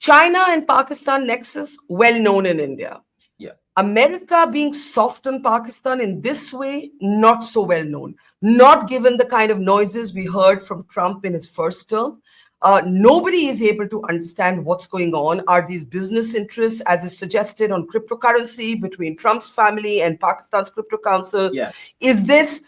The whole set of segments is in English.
China and Pakistan nexus, well known in India. Yeah. America being soft on Pakistan in this way, not so well known. Not given the kind of noises we heard from Trump in his first term. Nobody is able to understand what's going on. Are these business interests, as is suggested on cryptocurrency, between Trump's family and Pakistan's crypto council? Yeah. Is this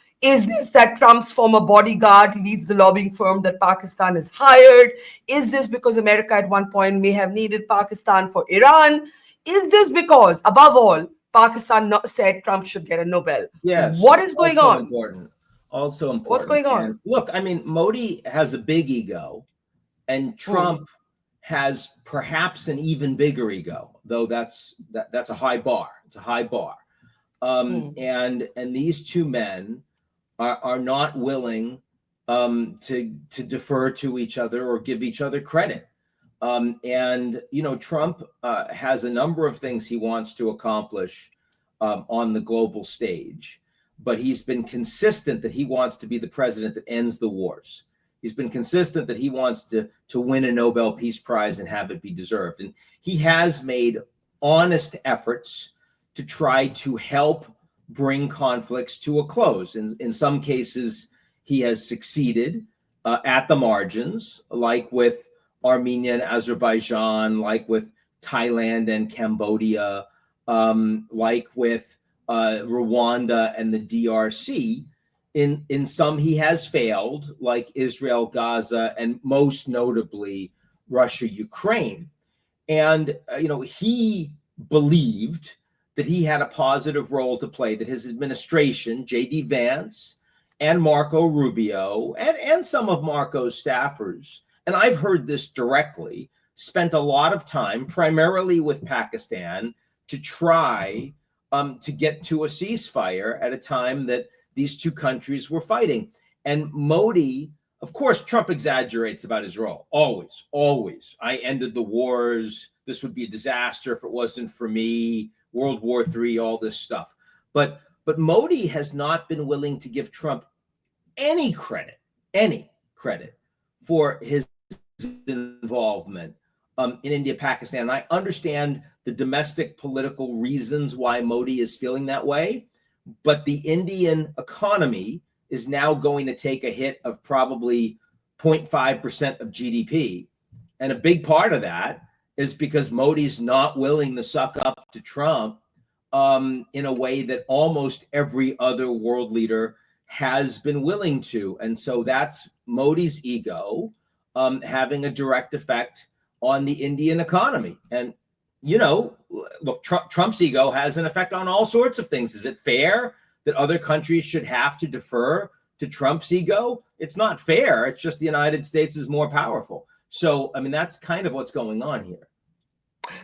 that Trump's former bodyguard leads the lobbying firm that Pakistan has hired? Is this because America at one point may have needed Pakistan for Iran? Is this because, above all, Pakistan said Trump should get a Nobel? Yes. What is going on? Also important. What's going on? And look, I mean, Modi has a big ego, and Trump has perhaps an even bigger ego, though that's a high bar. It's a high bar. And these two men are not willing to defer to each other or give each other credit. And, you know, Trump has a number of things he wants to accomplish on the global stage, but he's been consistent that he wants to be the president that ends the wars. He's been consistent that he wants to win a Nobel Peace Prize and have it be deserved. And he has made honest efforts to try to help bring conflicts to a close. In some cases, he has succeeded at the margins, like with Armenia and Azerbaijan, like with Thailand and Cambodia, like with Rwanda and the DRC. In some, he has failed, like Israel, Gaza, and most notably Russia, Ukraine. And, you know, he believed that he had a positive role to play, that his administration, J.D. Vance and Marco Rubio and some of Marco's staffers, and I've heard this directly, spent a lot of time, primarily with Pakistan, to try to get to a ceasefire at a time that these two countries were fighting. And Modi, of course, Trump exaggerates about his role. Always. I ended the wars. This would be a disaster if it wasn't for me. World War III, all this stuff. But Modi has not been willing to give Trump any credit for his involvement in India, Pakistan. I understand the domestic political reasons why Modi is feeling that way, but the Indian economy is now going to take a hit of probably 0.5% of GDP. And a big part of that is because Modi's not willing to suck up to Trump in a way that almost every other world leader has been willing to. And so that's Modi's ego having a direct effect on the Indian economy. And, you know, look, Trump's ego has an effect on all sorts of things. Is it fair that other countries should have to defer to Trump's ego? It's not fair. It's just the United States is more powerful. So, I mean, that's kind of what's going on here.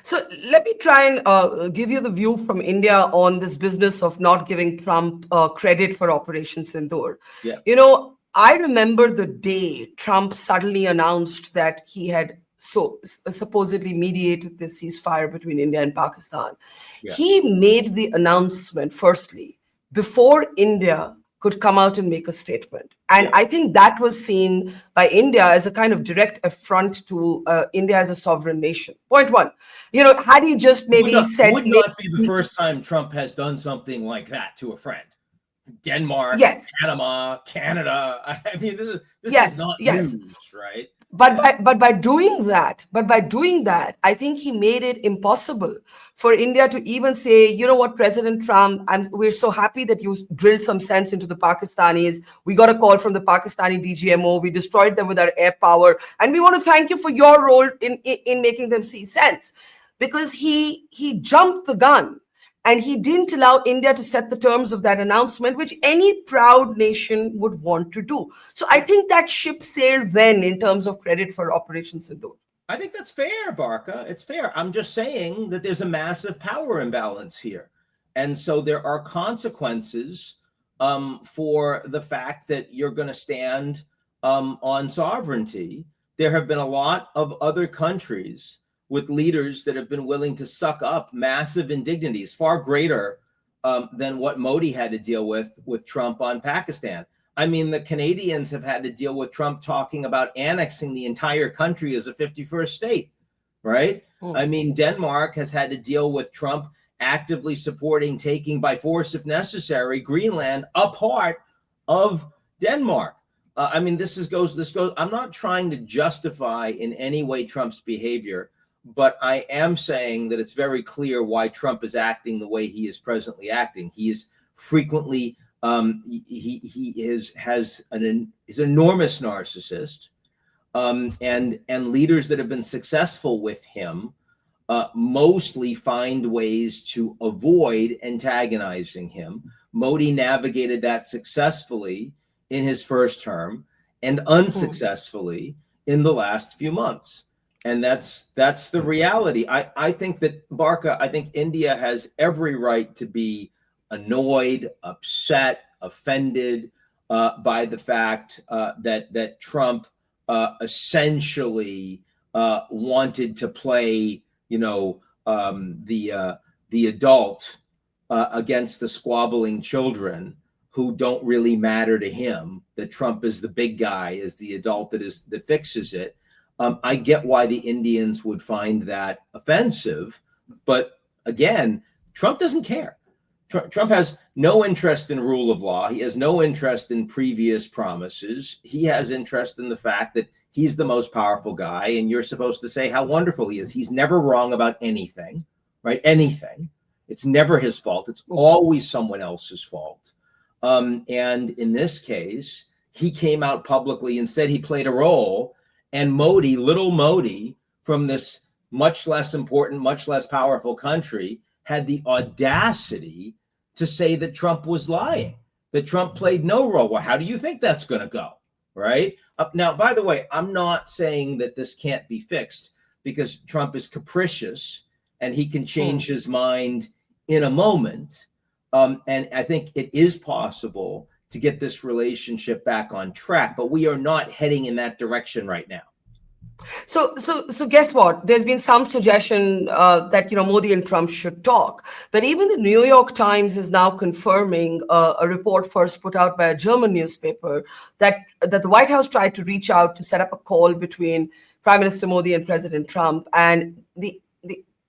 So let me try and give you the view from India on this business of not giving Trump credit for Operation Sindoor. Yeah. You know, I remember the day Trump suddenly announced that he had supposedly mediated this ceasefire between India and Pakistan. Yeah. He made the announcement, firstly, before India could come out and make a statement. And I think that was seen by India as a kind of direct affront to India as a sovereign nation. Point one, you know, had he just maybe said... Would not be the first time Trump has done something like that to a friend. Denmark, Panama, Canada. I mean, this is not news, right? But by doing that, I think he made it impossible for India to even say, you know what, President Trump, we're so happy that you drilled some sense into the Pakistanis. We got a call from the Pakistani DGMO. We destroyed them with our air power. And we want to thank you for your role in making them see sense. Because he jumped the gun. And he didn't allow India to set the terms of that announcement, which any proud nation would want to do. So I think that ship sailed then in terms of credit for Operation Sindoor. I think that's fair, Barkha. It's fair. I'm just saying that there's a massive power imbalance here. And so there are consequences for the fact that you're going to stand on sovereignty. There have been a lot of other countries with leaders that have been willing to suck up massive indignities, far greater than what Modi had to deal with Trump on Pakistan. I mean, the Canadians have had to deal with Trump talking about annexing the entire country as a 51st state. right? I mean, Denmark has had to deal with Trump actively supporting taking by force, if necessary, Greenland, a part of Denmark. I mean, this goes. I'm not trying to justify in any way Trump's behavior, but I am saying that it's very clear why Trump is acting the way he is presently acting. He is frequently he's an enormous narcissist, and leaders that have been successful with him mostly find ways to avoid antagonizing him. Modi navigated that successfully in his first term and unsuccessfully in the last few months. And that's the reality. I think that, Barkha, I think India has every right to be annoyed, upset, offended by the fact that Trump essentially wanted to play, the adult against the squabbling children who don't really matter to him. That Trump is the big guy, is the adult that fixes it. I get why the Indians would find that offensive, but again, Trump doesn't care. Trump has no interest in rule of law. He has no interest in previous promises. He has interest in the fact that he's the most powerful guy, and you're supposed to say how wonderful he is. He's never wrong about anything, right? Anything. It's never his fault. It's always someone else's fault. And in this case, he came out publicly and said he played a role, and Modi, little Modi, from this much less important, much less powerful country, had the audacity to say that Trump was lying, that Trump played no role. Well, how do you think that's going to go? Right? Now, by the way, I'm not saying that this can't be fixed, because Trump is capricious and he can change his mind in a moment. And I think it is possible to get this relationship back on track, but we are not heading in that direction right now. So guess what? There's been some suggestion that Modi and Trump should talk. But even the New York Times is now confirming a report first put out by a German newspaper that the White House tried to reach out to set up a call between Prime Minister Modi and President Trump, and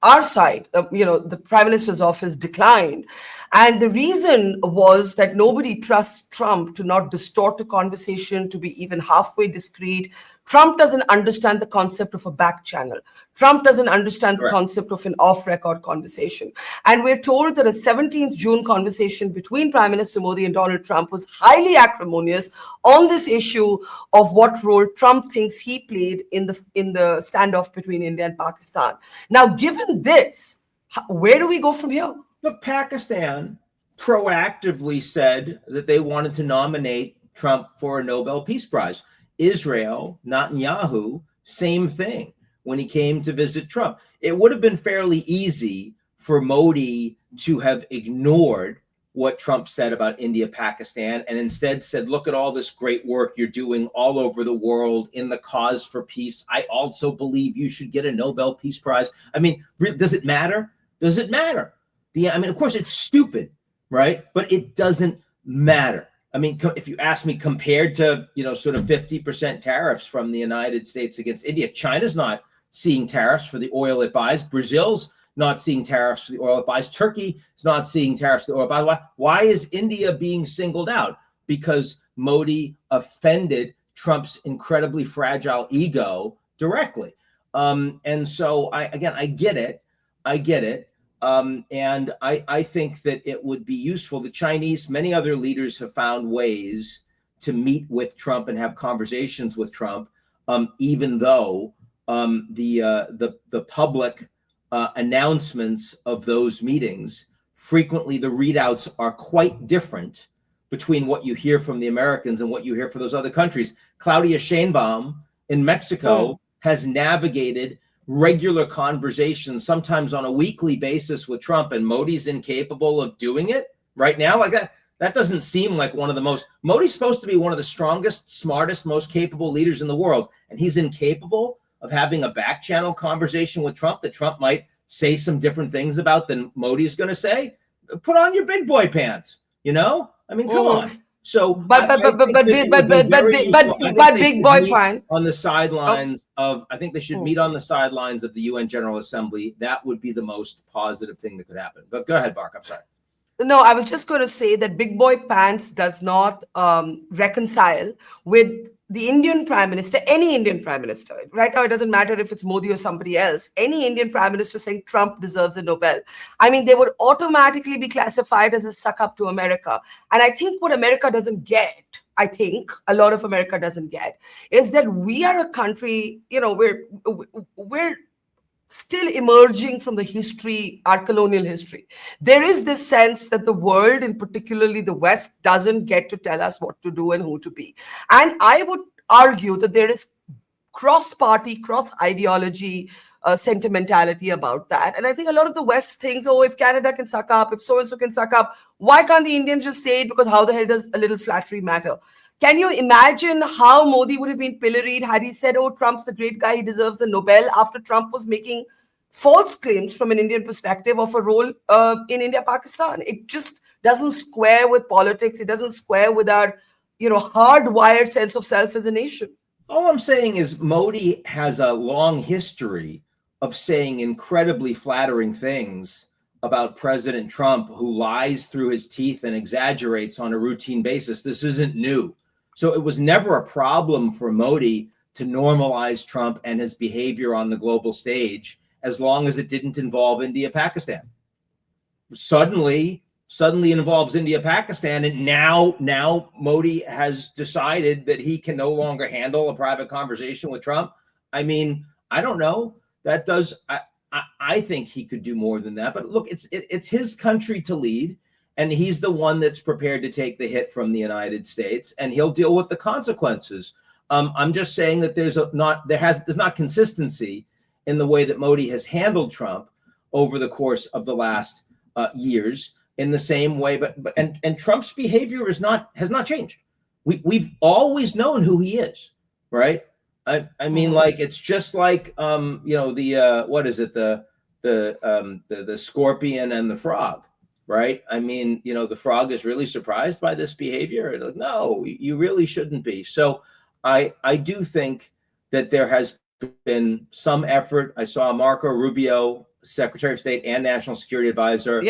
our side, the Prime Minister's office declined. And the reason was that nobody trusts Trump to not distort the conversation, to be even halfway discreet. Trump doesn't understand the concept of a back channel. Trump doesn't understand the concept of an off-record conversation. And we're told that a 17th June conversation between Prime Minister Modi and Donald Trump was highly acrimonious on this issue of what role Trump thinks he played in the standoff between India and Pakistan. Now, given this, where do we go from here? But Pakistan proactively said that they wanted to nominate Trump for a Nobel Peace Prize. Israel, Netanyahu, same thing when he came to visit Trump. It would have been fairly easy for Modi to have ignored what Trump said about India, Pakistan, and instead said, look at all this great work you're doing all over the world in the cause for peace. I also believe you should get a Nobel Peace Prize. I mean, does it matter? Does it matter? Of course, it's stupid, right? But it doesn't matter. I mean, if you ask me, compared to, sort of 50% tariffs from the United States against India, China's not seeing tariffs for the oil it buys. Brazil's not seeing tariffs for the oil it buys. Turkey is not seeing tariffs for the oil it buys. Why is India being singled out? Because Modi offended Trump's incredibly fragile ego directly. And so, I get it. And I think that it would be useful. The Chinese, many other leaders have found ways to meet with Trump and have conversations with Trump, even though the public announcements of those meetings, frequently the readouts are quite different between what you hear from the Americans and what you hear from those other countries. Claudia Sheinbaum in Mexico has navigated regular conversations, sometimes on a weekly basis with Trump, and Modi's incapable of doing it right now. Like that doesn't seem like one of the most, Modi's supposed to be one of the strongest, smartest, most capable leaders in the world, and he's incapable of having a back channel conversation with Trump that Trump might say some different things about than Modi's going to say. Put on your big boy pants, come on. So But but I but but think but that it but would be but but very but useful. I think but they big should boy meet pants. on the Oh, sidelines of, I think they should hmm. meet on the sidelines of the UN General Assembly. That would be the most positive thing that could happen. But go ahead, Bark. I'm sorry. No, I was just going to say that big boy pants does not reconcile with the Indian prime minister, any Indian prime minister. Right now, it doesn't matter if it's Modi or somebody else. Any Indian prime minister saying Trump deserves a Nobel. I mean, they would automatically be classified as a suck up to America. And I think what America doesn't get, I think a lot of America doesn't get, is that we are a country, we're still emerging from the history, our colonial history. There is this sense that the world, and particularly the West, doesn't get to tell us what to do and who to be. And I would argue that there is cross-party, cross-ideology sentimentality about that. And I think a lot of the West thinks, oh, if Canada can suck up, if so-and-so can suck up, why can't the Indians just say it? Because how the hell does a little flattery matter? Can you imagine how Modi would have been pilloried had he said, oh, Trump's a great guy, he deserves the Nobel, after Trump was making false claims from an Indian perspective of a role in India-Pakistan? It just doesn't square with politics. It doesn't square with our, hardwired sense of self as a nation. All I'm saying is Modi has a long history of saying incredibly flattering things about President Trump, who lies through his teeth and exaggerates on a routine basis. This isn't new. So it was never a problem for Modi to normalize Trump and his behavior on the global stage, as long as it didn't involve India-Pakistan. Suddenly it involves India-Pakistan, and now Modi has decided that he can no longer handle a private conversation with Trump. I mean, I don't know. That does, I think he could do more than that. But look, it's his country to lead, and he's the one that's prepared to take the hit from the United States, and he'll deal with the consequences. I'm just saying that there's not consistency in the way that Modi has handled Trump over the course of the last years. In the same way, but Trump's behavior has not changed. We've always known who he is, right? I mean, like, it's just like what is it, the scorpion and the frog, right? I mean, the frog is really surprised by this behavior. Like, no, you really shouldn't be. So I do think that there has been some effort. I saw Marco Rubio, Secretary of State and National Security Advisor,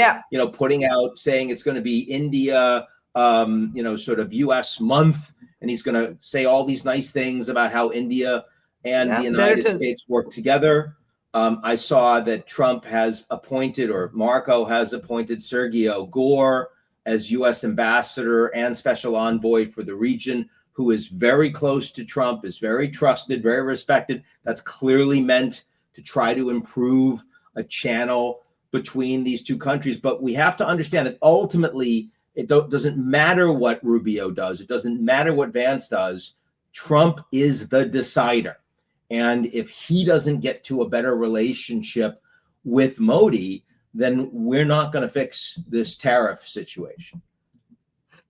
putting out, saying it's going to be India, sort of U.S. month, and he's going to say all these nice things about how India and the United States work together. I saw that Trump has appointed, or Marco has appointed, Sergio Gore as U.S. ambassador and special envoy for the region, who is very close to Trump, is very trusted, very respected. That's clearly meant to try to improve a channel between these two countries. But we have to understand that ultimately it doesn't matter what Rubio does. It doesn't matter what Vance does. Trump is the decider. And if he doesn't get to a better relationship with Modi, then we're not going to fix this tariff situation.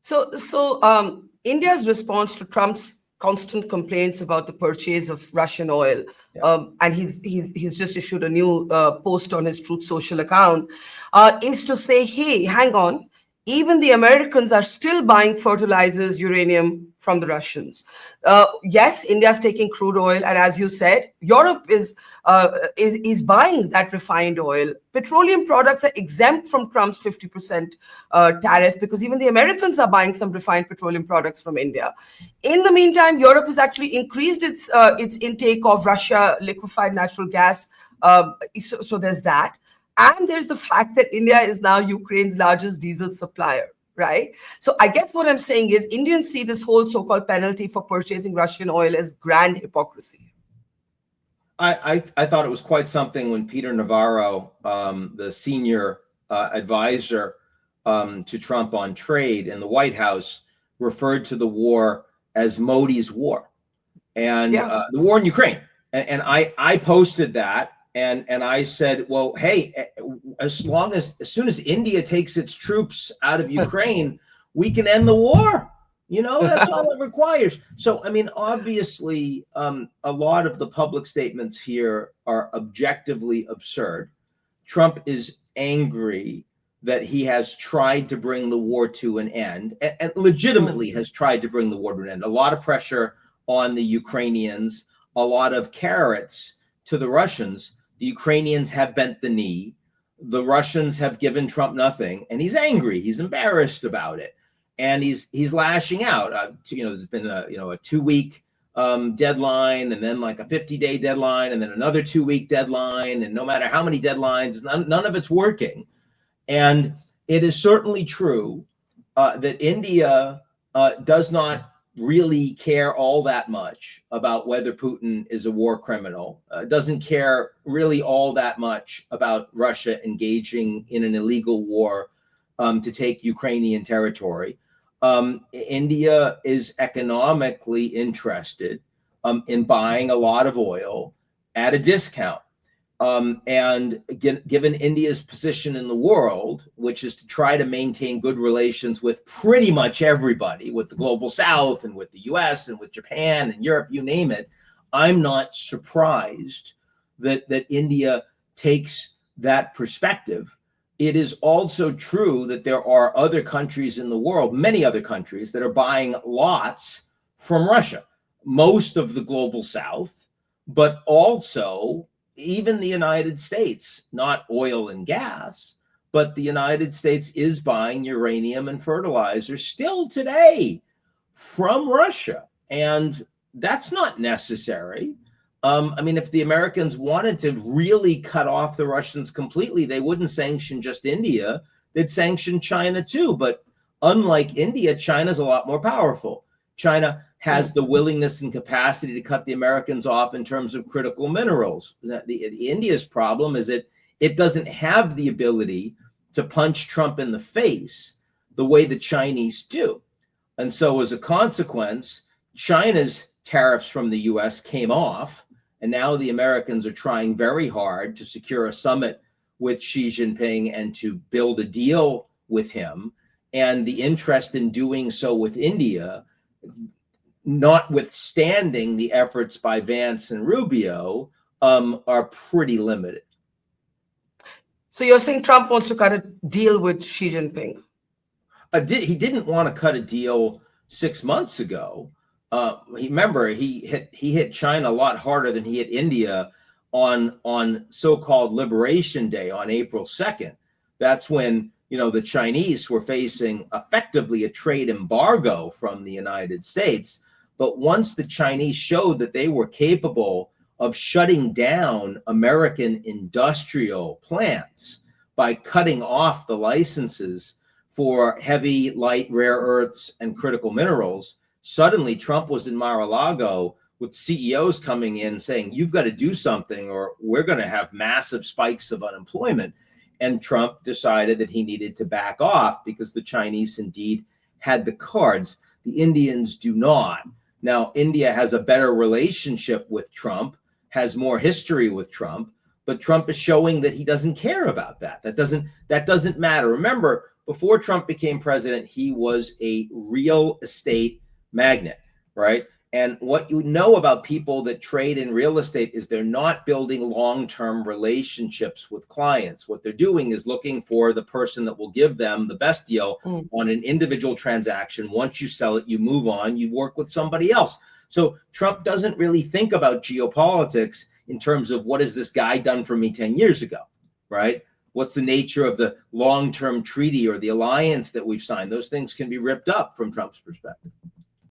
So India's response to Trump's constant complaints about the purchase of Russian oil, and he's just issued a new post on his Truth Social account, is to say, hey, hang on, even the Americans are still buying fertilizers, uranium from the Russians. Yes, India's taking crude oil, and as you said, Europe is buying that refined oil. Petroleum products are exempt from Trump's 50% tariff, because even the Americans are buying some refined petroleum products from India. In the meantime, Europe has actually increased its intake of Russia liquefied natural gas. So there's that. And there's the fact that India is now Ukraine's largest diesel supplier, right? So I guess what I'm saying is Indians see this whole so-called penalty for purchasing Russian oil as grand hypocrisy. I thought it was quite something when Peter Navarro, the senior advisor to Trump on trade in the White House, referred to the war as Modi's war, and the war in Ukraine. And I posted that. And I said, well, hey, as soon as India takes its troops out of Ukraine, we can end the war. That's all it requires. So, I mean, obviously, a lot of the public statements here are objectively absurd. Trump is angry that he has tried to bring the war to an end, and legitimately has tried to bring the war to an end. A lot of pressure on the Ukrainians, a lot of carrots to the Russians. The Ukrainians have bent the knee. The Russians have given Trump nothing, and he's angry. He's embarrassed about it, and he's lashing out. There's been a 2-week deadline, and then like a 50-day deadline, and then another 2-week deadline, and no matter how many deadlines, none of it's working. And it is certainly true that India does not really care all that much about whether Putin is a war criminal, doesn't care really all that much about Russia engaging in an illegal war to take Ukrainian territory. India is economically interested in buying a lot of oil at a discount. And given India's position in the world, which is to try to maintain good relations with pretty much everybody, with the global South and with the US and with Japan and Europe, you name it, I'm not surprised that India takes that perspective. It is also true that there are other countries in the world, many other countries, that are buying lots from Russia, most of the global South, but also even the United States, not oil and gas, but the United States is buying uranium and fertilizer still today from Russia. And that's not necessary. If the Americans wanted to really cut off the Russians completely, they wouldn't sanction just India, they'd sanction China too. But unlike India, China's a lot more powerful. China has the willingness and capacity to cut the Americans off in terms of critical minerals. The India's problem is that it doesn't have the ability to punch Trump in the face the way the Chinese do. And so as a consequence, China's tariffs from the US came off, and now the Americans are trying very hard to secure a summit with Xi Jinping and to build a deal with him. And the interest in doing so with India, notwithstanding the efforts by Vance and Rubio, are pretty limited. So you're saying Trump wants to cut a deal with Xi Jinping? He didn't want to cut a deal 6 months ago. Remember, he hit China a lot harder than he hit India on so-called Liberation Day on April 2nd. That's when the Chinese were facing effectively a trade embargo from the United States. But once the Chinese showed that they were capable of shutting down American industrial plants by cutting off the licenses for heavy, light, rare earths and critical minerals, suddenly Trump was in Mar-a-Lago with CEOs coming in saying, you've got to do something or we're going to have massive spikes of unemployment. And Trump decided that he needed to back off because the Chinese indeed had the cards. The Indians do not. Now, India has a better relationship with Trump, has more history with Trump, but Trump is showing that he doesn't care about that. That doesn't matter. Remember, before Trump became president, he was a real estate magnate, right? And what you know about people that trade in real estate is they're not building long-term relationships with clients. What they're doing is looking for the person that will give them the best deal on an individual transaction. Once you sell it, you move on, you work with somebody else. So Trump doesn't really think about geopolitics in terms of what has this guy done for me 10 years ago, right? What's the nature of the long-term treaty or the alliance that we've signed? Those things can be ripped up from Trump's perspective.